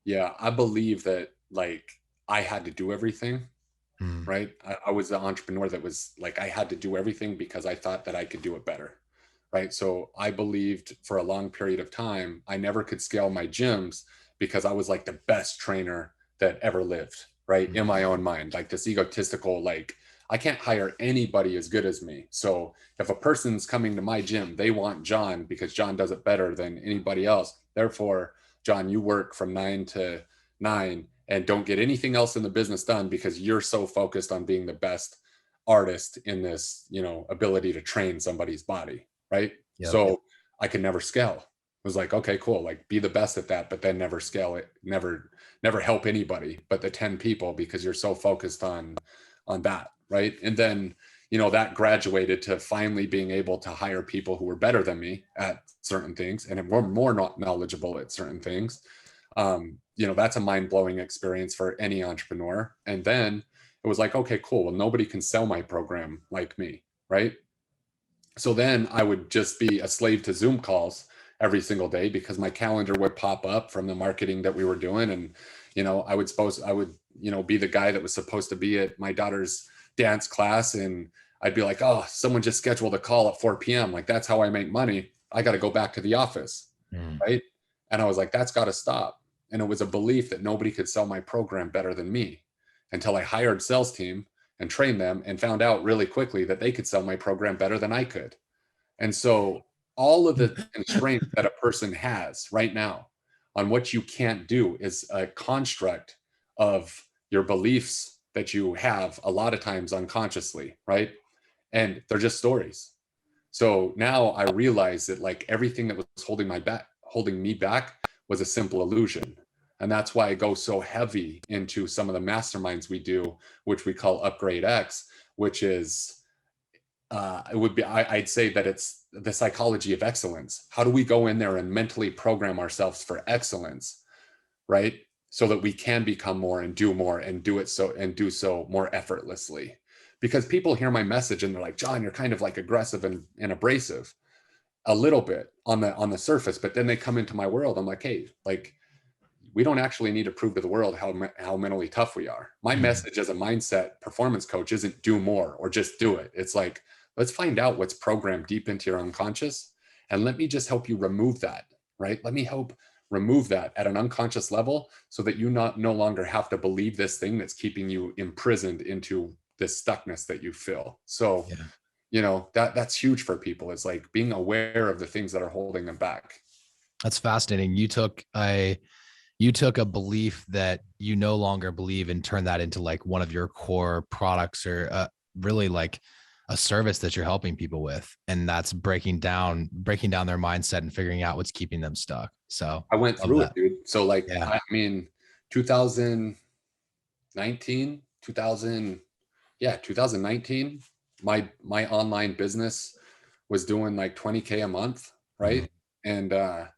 Speaker 2: Yeah, I believe that, like, I had to do everything,
Speaker 1: Mm.
Speaker 2: right? I was the entrepreneur that was like, I had to do everything because I thought that I could do it better, right? So I believed for a long period of time, I never could scale my gyms because I was like the best trainer that ever lived, right? In my own mind, like this egotistical, like, I can't hire anybody as good as me. So if a person's coming to my gym, they want John because John does it better than anybody else. Therefore, John, you work from 9 to 9 and don't get anything else in the business done because you're so focused on being the best artist in this, ability to train somebody's body, right?
Speaker 1: Yep.
Speaker 2: So I could never scale. It was like, okay, cool, like be the best at that, but then never scale it, never help anybody but the 10 people because you're so focused on that, right? And then that graduated to finally being able to hire people who were better than me at certain things and were more not knowledgeable at certain things. That's a mind-blowing experience for any entrepreneur. And then it was like, okay, cool, well, nobody can sell my program like me, right? So then I would just be a slave to Zoom calls every single day because my calendar would pop up from the marketing that we were doing. And, I would, be the guy that was supposed to be at my daughter's dance class. And I'd be like, oh, someone just scheduled a call at 4 p.m. Like, that's how I make money. I got to go back to the office.
Speaker 1: Mm.
Speaker 2: Right. And I was like, that's got to stop. And it was a belief that nobody could sell my program better than me until I hired sales team and trained them and found out really quickly that they could sell my program better than I could. And so all of the constraints that a person has right now on what you can't do is a construct of your beliefs that you have a lot of times unconsciously, right? And they're just stories. So now I realize that, like, everything that was holding me back was a simple illusion. And that's why I go so heavy into some of the masterminds we do, which we call Upgrade X, which is it would be I'd say that it's the psychology of excellence. How do we go in there and mentally program ourselves for excellence, right? So that we can become more and do more and do so more effortlessly. because people hear my message and they're like, John, you're kind of like aggressive and abrasive a little bit on the surface, but then they come into my world. I'm like, hey, like, we don't actually need to prove to the world how mentally tough we are. My message as a mindset performance coach isn't do more or just do it. It's like, let's find out what's programmed deep into your unconscious, and let me just help you remove that, right? Let me help remove that at an unconscious level so that you no longer have to believe this thing that's keeping you imprisoned into this stuckness that you feel. So,
Speaker 1: Yeah.
Speaker 2: you know, that's huge for people. It's like being aware of the things that are holding them back.
Speaker 1: That's fascinating. You took a belief that you no longer believe and turn that into like one of your core products, or really like a service that you're helping people with. And that's breaking down their mindset and figuring out what's keeping them stuck. So
Speaker 2: I went
Speaker 1: love
Speaker 2: through it,
Speaker 1: that.
Speaker 2: dude. So like,
Speaker 1: Yeah.
Speaker 2: I mean, 2019, 2000, yeah, 2019, my online business was doing like 20K a month,
Speaker 1: Mhm.
Speaker 2: right? And I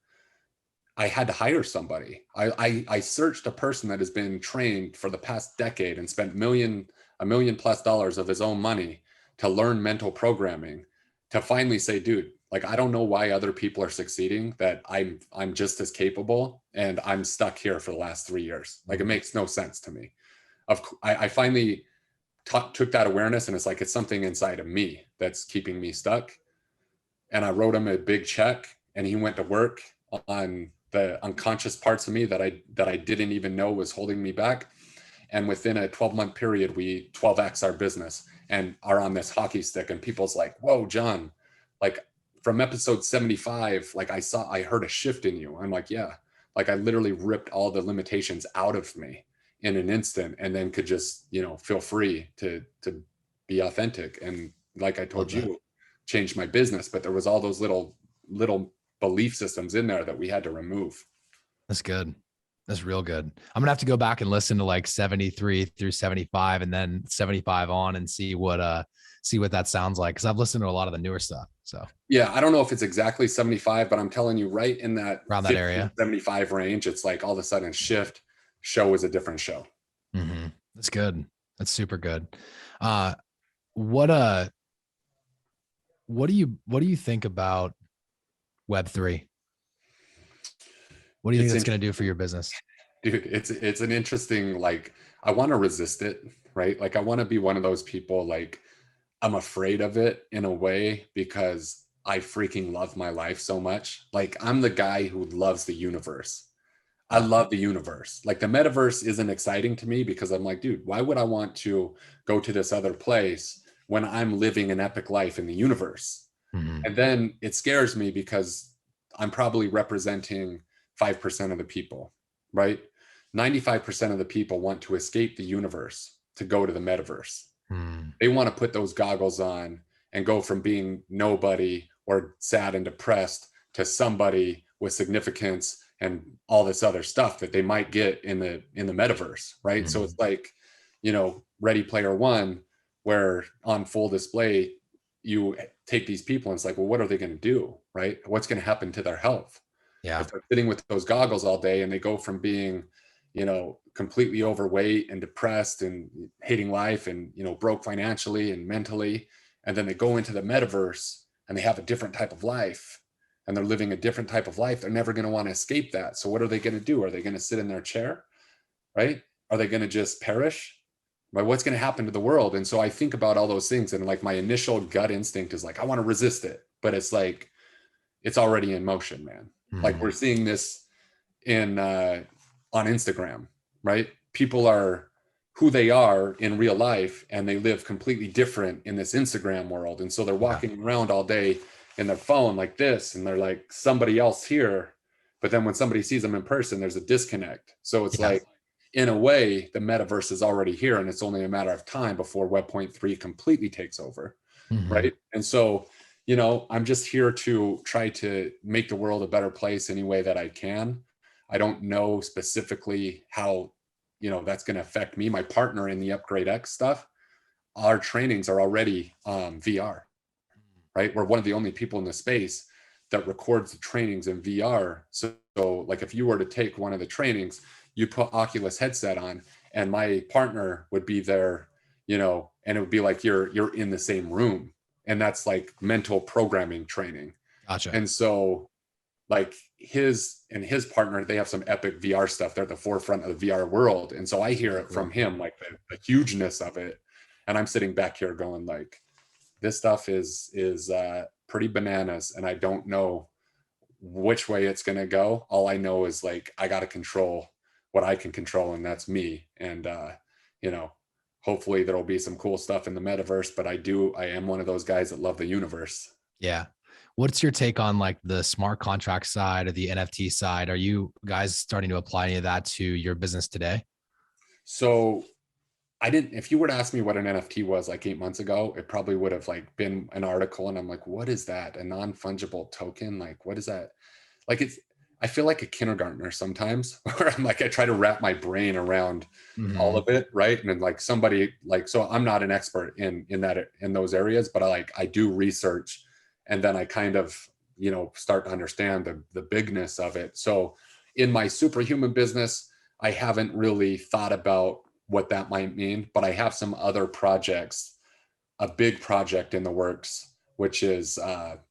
Speaker 2: had to hire somebody. I searched a person that has been trained for the past decade and spent a million plus dollars of his own money to learn mental programming, to finally say, dude, like, I don't know why other people are succeeding, that I'm just as capable, and I'm stuck here for the last 3 years. Like, it makes no sense to me. I finally took that awareness, and it's like, it's something inside of me that's keeping me stuck. And I wrote him a big check, and he went to work on the unconscious parts of me that I didn't even know was holding me back. And within a 12-month period, we 12x our business and are on this hockey stick. And people's like, whoa, John, like, from episode 75, like, I heard a shift in you. I'm like, yeah, like, I literally ripped all the limitations out of me in an instant, and then could just, you know, feel free to be authentic. And like I
Speaker 1: Love
Speaker 2: told
Speaker 1: that.
Speaker 2: you, change my business. But there was all those little belief systems in there that we had to remove.
Speaker 1: That's good. That's real good. I'm gonna have to go back and listen to like 73 through 75 and then 75 on and see what that sounds like. Cause I've listened to a lot of the newer stuff. So
Speaker 2: Yeah, I don't know if it's exactly 75, but I'm telling you, right in that
Speaker 1: around that
Speaker 2: 50 to
Speaker 1: area.
Speaker 2: 75 range, it's like all of a sudden shift, show is a different show.
Speaker 1: Mm-hmm. That's good. That's super good. Uh, what, uh, what do you think about Web3? What do you think
Speaker 2: It's
Speaker 1: that's going
Speaker 2: interesting,
Speaker 1: to do for your business?
Speaker 2: dude. It's an interesting, like, I want to resist it, right? Like, I want to be one of those people, like, I'm afraid of it in a way because I freaking love my life so much. Like, I'm the guy who loves the universe. I
Speaker 1: Yeah.
Speaker 2: love the universe. Like, the metaverse isn't exciting to me because I'm like, dude, why would I want to go to this other place when I'm living an epic life in the universe?
Speaker 1: Mm-hmm.
Speaker 2: And then it scares me because I'm probably representing 5% of the people, right? 95% of the people want to escape the universe to go to the metaverse.
Speaker 1: Mm-hmm.
Speaker 2: They want to put those goggles on and go from being nobody or sad and depressed to somebody with significance and all this other stuff that they might get in the metaverse, right? So
Speaker 1: Mm-hmm.
Speaker 2: it's like, you know, Ready Player One, where on full display you take these people and it's like, well, what are they going to do, right? What's going to happen to their health
Speaker 1: Yeah.
Speaker 2: if they're sitting with those goggles all day and they go from being, you know, completely overweight and depressed and hating life and, you know, broke financially and mentally, and then they go into the metaverse and they have a different type of life and they're living a different type of life. They're never going to want to escape that. So what are they going to do? Are they going to sit in their chair, right? Are they going to just perish? Right? What's going to happen to the world? And so I think about all those things, and like, my initial gut instinct is like, I want to resist it, but it's like, it's already in motion, man. Like,
Speaker 1: Mm-hmm.
Speaker 2: we're seeing this in on Instagram, right? People are who they are in real life, and they live completely different in this Instagram world. And so they're
Speaker 1: Yeah.
Speaker 2: walking around all day in their phone like this, and they're like somebody else here. But then when somebody sees them in person, there's a disconnect. So it's
Speaker 1: Yeah.
Speaker 2: like, in a way, the metaverse is already here, and it's only a matter of time before Web.3 completely takes over,
Speaker 1: Mm-hmm.
Speaker 2: right? And so, you know, I'm just here to try to make the world a better place any way that I can. I don't know specifically how, you know, that's going to affect me. My partner in the Upgrade X stuff, our trainings are already VR, right? We're one of the only people in the space that records the trainings in VR. So like, if you were to take one of the trainings, you put Oculus headset on, and my partner would be there, and it would be like you're in the same room, and that's like mental programming training.
Speaker 1: Gotcha.
Speaker 2: And so like his partner, they have some epic VR stuff. They're at the forefront of the VR world. And so I hear it from him, like the hugeness of it. And I'm sitting back here going like, this stuff is pretty bananas. And I don't know which way it's going to go. All I know is like, I got to control what I can control. And that's me. And, hopefully there'll be some cool stuff in the metaverse, but I am one of those guys that love the universe.
Speaker 1: Yeah. What's your take on like the smart contract side or the NFT side? Are you guys starting to apply any of that to your business today?
Speaker 2: So if you were to ask me what an NFT was like 8 months ago, it probably would have like been an article. And I'm like, what is that? A non-fungible token? Like, what is that? Like, I feel like a kindergartner sometimes where I'm like, I try to wrap my brain around all of it. Right. And then like somebody like, so I'm not an expert in those areas, but I do research, and then I kind of, start to understand the bigness of it. So in my superhuman business, I haven't really thought about what that might mean, but I have some other projects, a big project in the works, which is,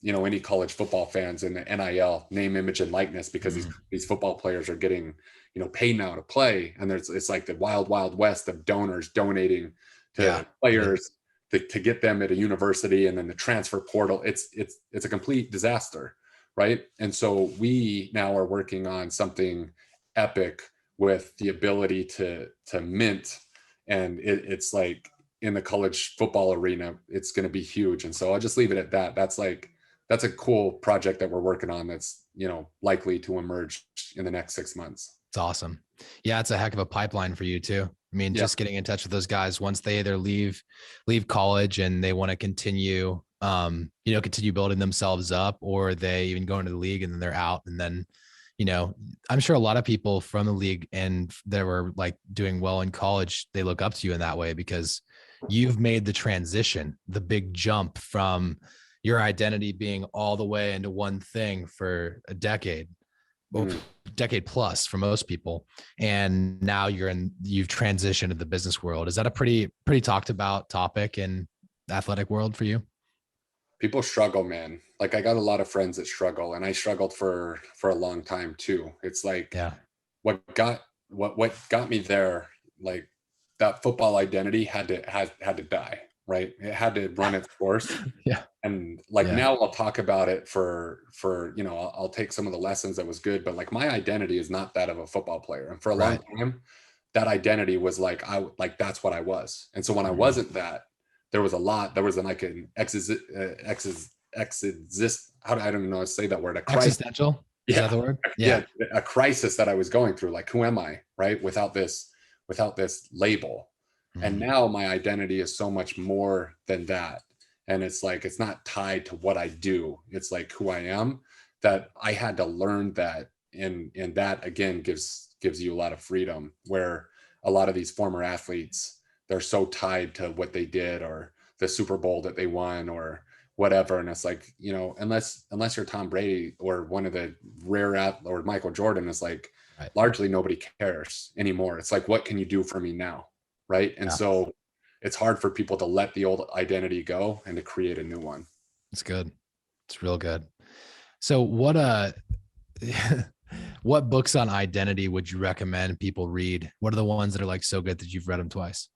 Speaker 2: any college football fans in the NIL, name, image, and likeness, because these football players are getting, paid now to play. And it's like the wild, wild west of donors donating to players to get them at a university, and then the transfer portal. It's a complete disaster. Right. And so we now are working on something epic with the ability to mint, and it's like in the college football arena, it's going to be huge. And so I'll just leave it at that. That's a cool project that we're working on that's, likely to emerge in the next 6 months.
Speaker 1: It's awesome. Yeah. It's a heck of a pipeline for you too. I mean, just getting in touch with those guys once they either leave college and they want to continue, continue building themselves up, or they even go into the league and then they're out. And then, I'm sure a lot of people from the league and that were like doing well in college, they look up to you in that way, because you've made the transition, the big jump from your identity being all the way into one thing for a decade, decade plus for most people. And now you've transitioned to the business world. Is that a pretty talked about topic in the athletic world for you?
Speaker 2: People struggle, man. Like I got a lot of friends that struggle, and I struggled for a long time too. It's like, what got me there, like that football identity had to die, right? It had to run its course. And like now I'll talk about it for I'll take some of the lessons that was good, but like my identity is not that of a football player. And for a long time, that identity was like, that's what I was. And so when I wasn't that, there was like an I don't even know how to say that word. A crisis.
Speaker 1: Existential? Is that the word?
Speaker 2: Yeah. A crisis that I was going through. Like, who am I? Right. Without this label. And now my identity is so much more than that. And it's like, it's not tied to what I do. It's like who I am, that I had to learn that. And that again gives you a lot of freedom, where a lot of these former athletes, they're so tied to what they did or the Super Bowl that they won or whatever. And it's like, unless you're Tom Brady or one of the rare or Michael Jordan, it's like largely nobody cares anymore. It's like, what can you do for me now? Right. And so it's hard for people to let the old identity go and to create a new one.
Speaker 1: It's good. It's real good. So what books on identity would you recommend people read? What are the ones that are like so good that you've read them twice?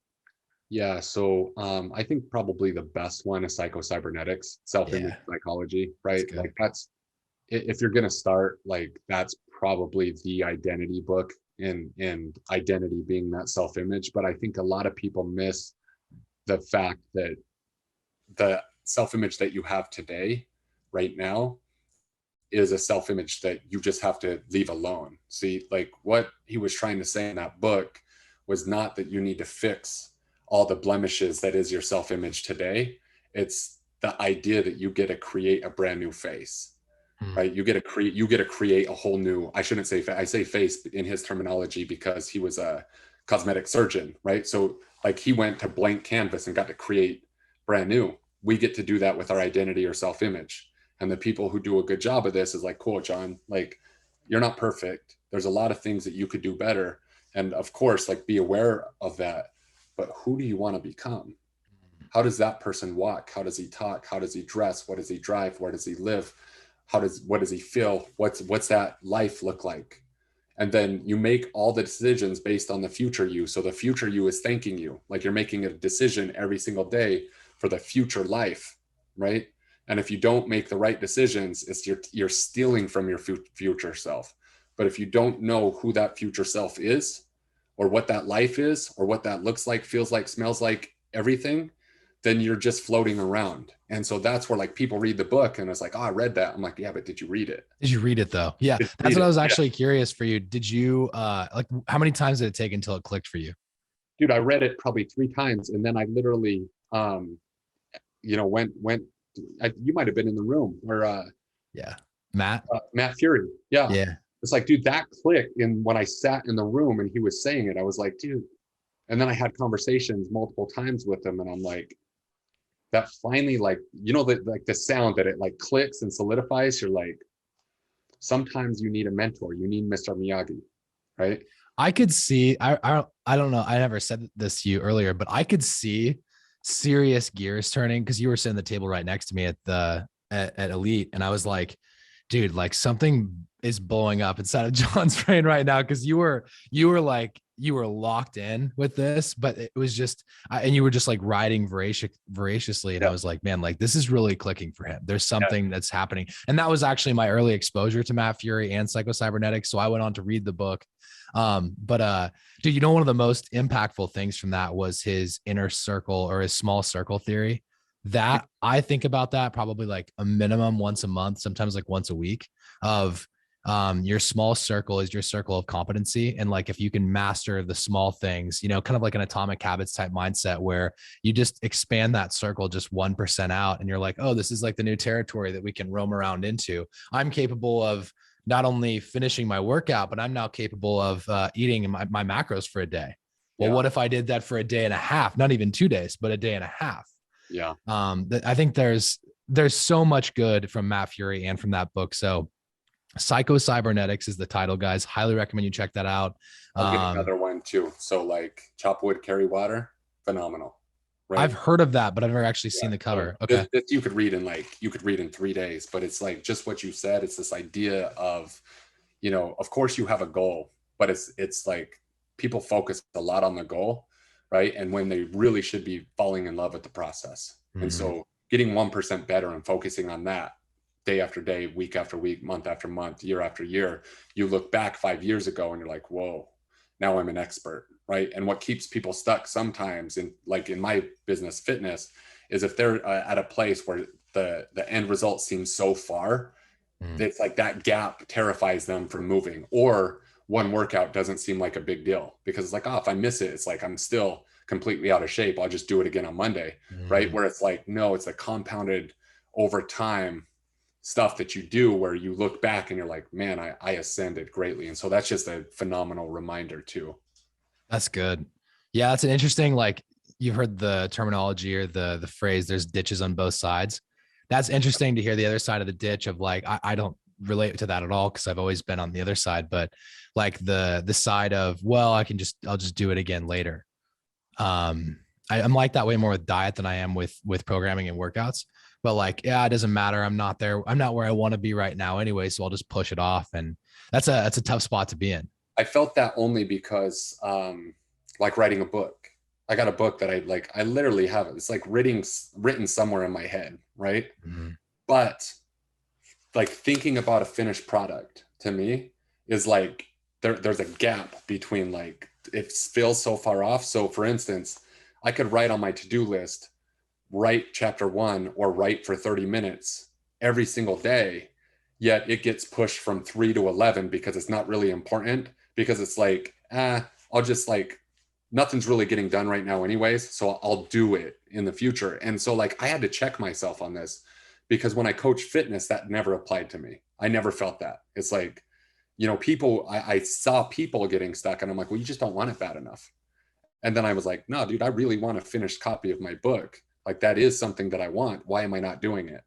Speaker 2: Yeah. So I think probably the best one is Psycho-Cybernetics, self-image psychology, right? Like that's, if you're going to start, like that's probably the identity book, and identity being that self-image. But I think a lot of people miss the fact that the self-image that you have today, right now, is a self-image that you just have to leave alone. See, like what he was trying to say in that book was not that you need to fix all the blemishes that is your self-image today. It's the idea that you get to create a brand new face, right? You get to create a whole new, I shouldn't say, I say face in his terminology because he was a cosmetic surgeon, right? So like he went to blank canvas and got to create brand new. We get to do that with our identity or self-image. And the people who do a good job of this is like, cool, John, like you're not perfect. There's a lot of things that you could do better. And of course, like be aware of that. but who do you want to become? How does that person walk? How does he talk? How does he dress? What does he drive? Where does he live? What does he feel? What's that life look like? And then you make all the decisions based on the future you. So the future you is thanking you. Like you're making a decision every single day for the future life, right? And if you don't make the right decisions, it's you're stealing from your future self. But if you don't know who that future self is, or what that life is, or what that looks like, feels like, smells like, everything, then you're just floating around. And so that's where like people read the book and it's like, oh, I read that. I'm like, yeah, but did you read it?
Speaker 1: Did you read it though? Yeah. That's what I was actually curious for you. Did you like how many times did it take until it clicked for you?
Speaker 2: Dude, I read it probably 3 times. And then I literally, went, you might've been in the room where,
Speaker 1: yeah. Matt
Speaker 2: Fury. Yeah.
Speaker 1: Yeah.
Speaker 2: It's like, dude, that clicked. And when I sat in the room and he was saying it, I was like, dude. And then I had conversations multiple times with him. And I'm like, that finally, like, like the sound that it like clicks and solidifies. You're like, sometimes you need a mentor. You need Mr. Miyagi, right?
Speaker 1: I could see, I don't know. I never said this to you earlier, but I could see serious gears turning because you were sitting at the table right next to me at Elite. And I was like, dude, like something is blowing up inside of John's brain right now. Cause you were locked in with this, but it was just, and you were just like riding voraciously. And I was like, man, like this is really clicking for him. There's something that's happening. And that was actually my early exposure to Matt Fury and psychocybernetics. So I went on to read the book. Dude, one of the most impactful things from that was his inner circle or his small circle theory. That I think about that probably like a minimum once a month, sometimes like once a week of your small circle is your circle of competency. And like, if you can master the small things, kind of like an atomic habits type mindset where you just expand that circle just 1% out and you're like, oh, this is like the new territory that we can roam around into. I'm capable of not only finishing my workout, but I'm now capable of eating my macros for a day. Well, what if I did that for a day and a half, not even 2 days, but a day and a half?
Speaker 2: Yeah.
Speaker 1: I think there's so much good from Matt Fury and from that book. So Psycho-Cybernetics is the title, guys. Highly recommend you check that out.
Speaker 2: I'll get another one too. So like chop wood, carry water, phenomenal.
Speaker 1: Right? I've heard of that, but I've never actually seen the cover.
Speaker 2: So okay. This you could read in 3 days, but it's like just what you said. It's this idea of, of course you have a goal, but it's like people focus a lot on the goal, right? And when they really should be falling in love with the process. Mm-hmm. And so getting 1% better and focusing on that day after day, week after week, month after month, year after year, you look back 5 years ago and you're like, whoa, now I'm an expert, right? And what keeps people stuck sometimes in my business fitness is if they're at a place where the end result seems so far, it's like that gap terrifies them from moving, or one workout doesn't seem like a big deal because it's like, oh, if I miss it, it's like I'm still completely out of shape. I'll just do it again on Monday, right? Where it's like, no, it's a compounded over time stuff that you do where you look back and you're like, man, I ascended greatly. And so that's just a phenomenal reminder too.
Speaker 1: That's good. Yeah. That's an interesting, like you've heard the terminology or the phrase, there's ditches on both sides. That's interesting to hear the other side of the ditch of like, I don't relate to that at all, 'cause I've always been on the other side, but like the side of, well, I'll just do it again later. I'm like that way more with diet than I am with programming and workouts. But like, yeah, it doesn't matter. I'm not there. I'm not where I want to be right now anyway. So I'll just push it off. And that's a tough spot to be in.
Speaker 2: I felt that only because like writing a book. I got a book that I literally have it. It's like written somewhere in my head, right? Mm-hmm. But like thinking about a finished product to me is like there's a gap between like it feels so far off. So for instance, I could write on my to-do list, write chapter 1 or write for 30 minutes every single day, yet it gets pushed from 3 to 11 because it's not really important, because it's like, I'll just like, nothing's really getting done right now anyways, so I'll do it in the future. And so like I had to check myself on this, because when I coach fitness, that never applied to me. I never felt that. It's like, people, I saw people getting stuck and I'm like, well, you just don't want it bad enough. And then I was like, no, dude, I really want a finished copy of my book. Like that is something that I want. Why am I not doing it?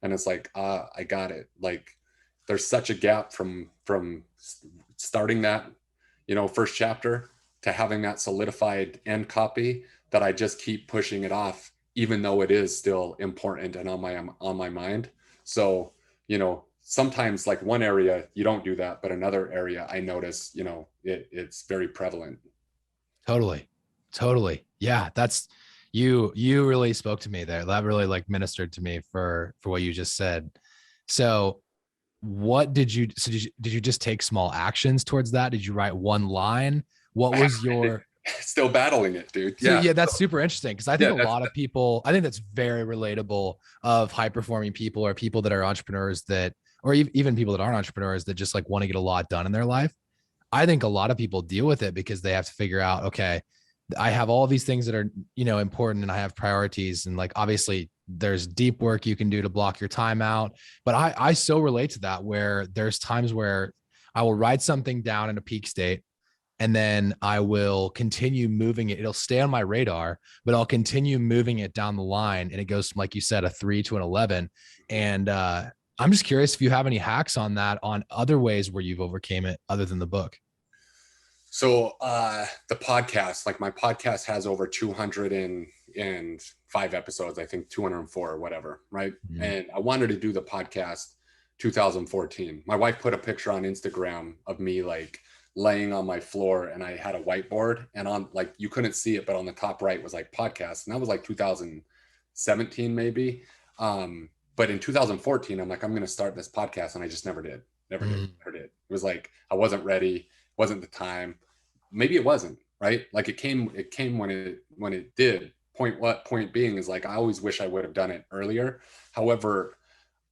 Speaker 2: And it's like, I got it. Like there's such a gap from starting that, first chapter to having that solidified end copy that I just keep pushing it off, even though it is still important and on my mind. So, sometimes like one area you don't do that, but another area I notice, it's very prevalent.
Speaker 1: Totally. Totally. Yeah. That's you really spoke to me there. That really like ministered to me for what you just said. So did you just take small actions towards that? Did you write one line? What was your
Speaker 2: Still battling it, dude.
Speaker 1: So
Speaker 2: Yeah.
Speaker 1: yeah, that's super interesting because I think
Speaker 2: Yeah,
Speaker 1: a lot of people, I think that's very relatable of high performing people or people that are entrepreneurs that, or even people that aren't entrepreneurs that just like want to get a lot done in their life. I think a lot of people deal with it because they have to figure out, okay, I have all these things that are, important and I have priorities. And like, obviously there's deep work you can do to block your time out. But I so relate to that where there's times where I will write something down in a peak state and then I will continue moving it. It'll stay on my radar, but I'll continue moving it down the line. And it goes from, like you said, a 3 to an 11. And I'm just curious if you have any hacks on that, on other ways where you've overcame it other than the book.
Speaker 2: So the podcast, like my podcast has over 205 episodes, I think 204 or whatever, right?
Speaker 1: Mm-hmm.
Speaker 2: And I wanted to do the podcast 2014. My wife put a picture on Instagram of me like laying on my floor and I had a whiteboard and on like you couldn't see it, but on the top right was like podcast. And that was like 2017 maybe. But in 2014, I'm like, I'm going to start this podcast. And I just never did. Never did. It was like, I wasn't ready. Wasn't the time. Maybe it wasn't, right? Like it came when it did. Point being is like, I always wish I would have done it earlier. However,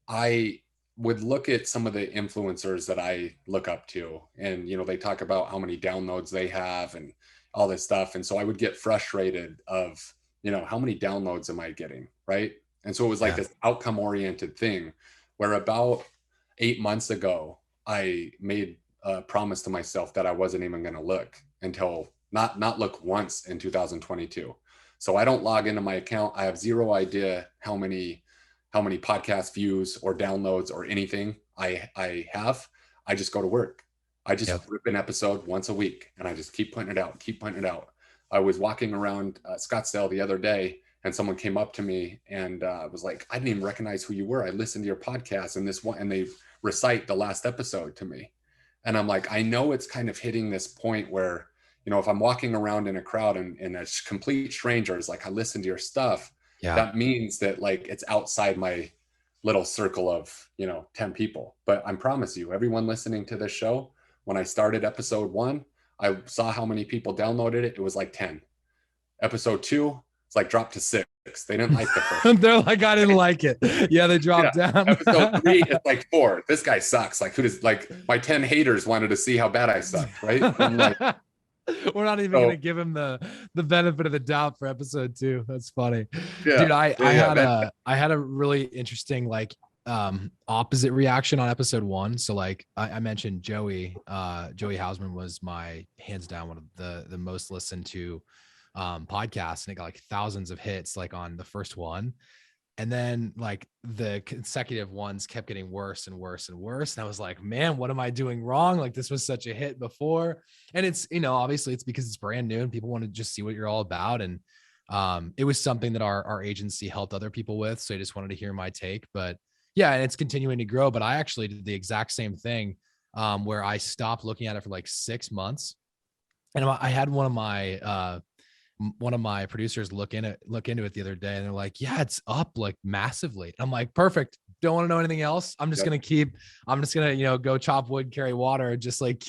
Speaker 2: I would look at some of the influencers that I look up to and, they talk about how many downloads they have and all this stuff. And so I would get frustrated of, how many downloads am I getting? Right. And so it was like this outcome oriented thing where about 8 months ago, I made a promise to myself that I wasn't even going to look until not look once in 2022. So I don't log into my account. I have zero idea how many podcast views or downloads or anything I have. I just go to work. I just rip an episode once a week and I just keep putting it out. I was walking around Scottsdale the other day and someone came up to me and was like, I didn't even recognize who you were. I listened to your podcast and this one, and they recite the last episode to me. And I'm like, I know it's kind of hitting this point where, if I'm walking around in a crowd and a complete stranger is like, I listen to your stuff, that means that like it's outside my little circle of, 10 people. But I promise you, everyone listening to this show, when I started episode 1, I saw how many people downloaded it. It was like 10. Episode 2, it's like dropped to 6. They didn't like the first.
Speaker 1: They're like, I didn't like it. Yeah, they dropped down.
Speaker 2: Episode 3, it's like 4. This guy sucks. Like, who does, like, my 10 haters wanted to see how bad I suck, right? I'm like,
Speaker 1: we're not even gonna give him the benefit of the doubt for episode 2. That's funny. Dude, I had a really interesting like opposite reaction on episode 1. So like I mentioned Joey Hausman was my hands down one of the most listened to podcasts, and it got like thousands of hits like on the first one. And then like the consecutive ones kept getting worse and worse and worse. And I was like, man, what am I doing wrong? Like this was such a hit before. And it's, obviously it's because it's brand new and people want to just see what you're all about. And it was something that our agency helped other people with. So I just wanted to hear my take, but yeah, and it's continuing to grow. But I actually did the exact same thing where I stopped looking at it for like 6 months. And I had one of my producers look into it the other day, and they're like, yeah, it's up like massively. And I'm like, perfect. Don't want to know anything else. I'm just going to go chop wood, carry water, just like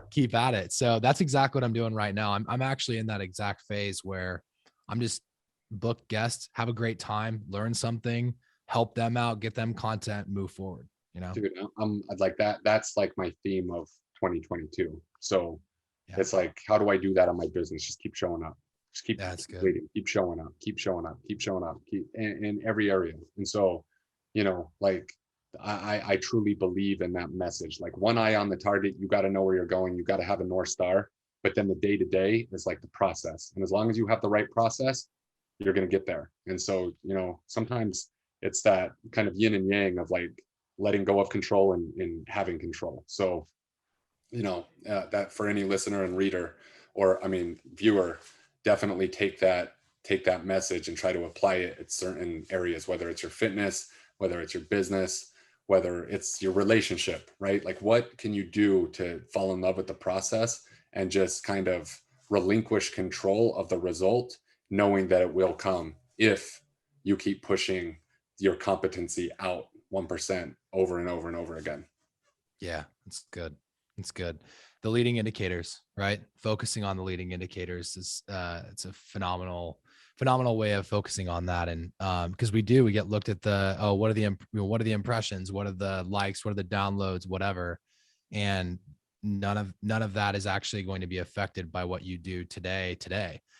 Speaker 1: keep at it. So that's exactly what I'm doing right now. I'm actually in that exact phase where I'm just book guests, have a great time, learn something, help them out, get them content, move forward,
Speaker 2: Dude, I'm like that. That's like my theme of 2022. So it's like, how do I do that on my business? Just keep showing up. Just keep keep showing up, keep in every area. And so, like I truly believe in that message. Like one eye on the target, you got to know where you're going. You got to have a North Star, but then the day to day is like the process. And as long as you have the right process, you're going to get there. And so, sometimes it's that kind of yin and yang of like letting go of control and having control. So, that for any listener and reader, or I mean, viewer, definitely take that message and try to apply it at certain areas, whether it's your fitness, whether it's your business, whether it's your relationship, right? Like, what can you do to fall in love with the process and just kind of relinquish control of the result, knowing that it will come if you keep pushing your competency out 1% over and over and over again.
Speaker 1: Yeah, it's good. It's good. The leading indicators, right? Focusing on the leading indicators is it's a phenomenal way of focusing on that. And because we get looked at the, oh, what are the impressions, what are the likes, what are the downloads, whatever. And none of that is actually going to be affected by what you do today.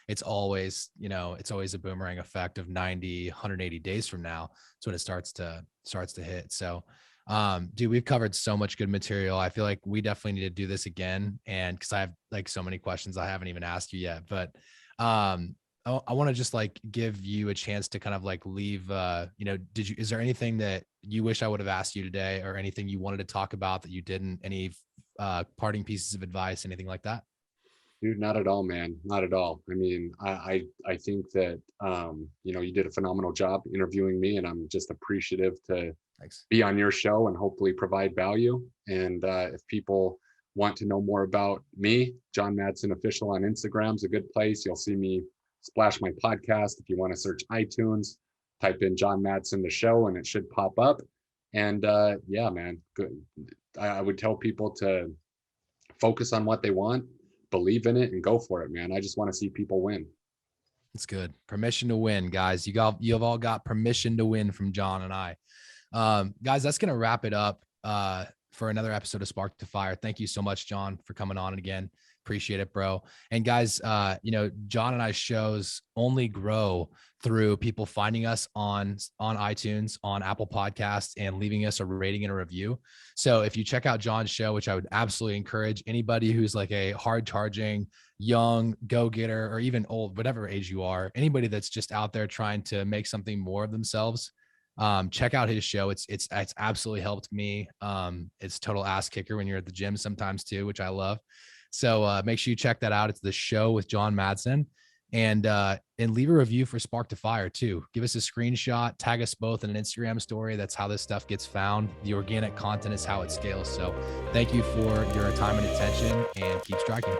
Speaker 1: It's always, it's always a boomerang effect of 90, 180 days from now. It's when it starts to hit. So dude, we've covered so much good material. I feel like we definitely need to do this again. And cause I have like so many questions I haven't even asked you yet, but I want to just like give you a chance to kind of like leave, is there anything that you wish I would have asked you today, or anything you wanted to talk about that you didn't, any parting pieces of advice, anything like that?
Speaker 2: Dude, not at all, man. Not at all. I mean, I think that, you did a phenomenal job interviewing me, and I'm just appreciative to
Speaker 1: Thanks.
Speaker 2: be on your show and hopefully provide value. And if people want to know more about me, John Madsen Official on Instagram is a good place. You'll see me splash my podcast. If you want to search iTunes, type in John Madsen the show, and it should pop up. And yeah, man, good. I would tell people to focus on what they want, believe in it, and go for it, man. I just want to see people win.
Speaker 1: It's good. Permission to win, guys. You've all got permission to win from John and I. Guys, that's going to wrap it up for another episode of Spark to Fire. Thank you so much, John, for coming on again. Appreciate it, bro. And guys, John and I's shows only grow through people finding us on iTunes, on Apple Podcasts, and leaving us a rating and a review. So if you check out John's show, which I would absolutely encourage anybody who's like a hard charging, young go-getter, or even old, whatever age you are, anybody that's just out there trying to make something more of themselves, check out his show. It's absolutely helped me. It's total ass kicker when you're at the gym sometimes too, which I love. So make sure you check that out. It's The Show with John Madsen, and leave a review for Spark to Fire too. Give us a screenshot, tag us both in an Instagram story. That's how this stuff gets found. The organic content is how it scales. So thank you for your time and attention, and keep striking.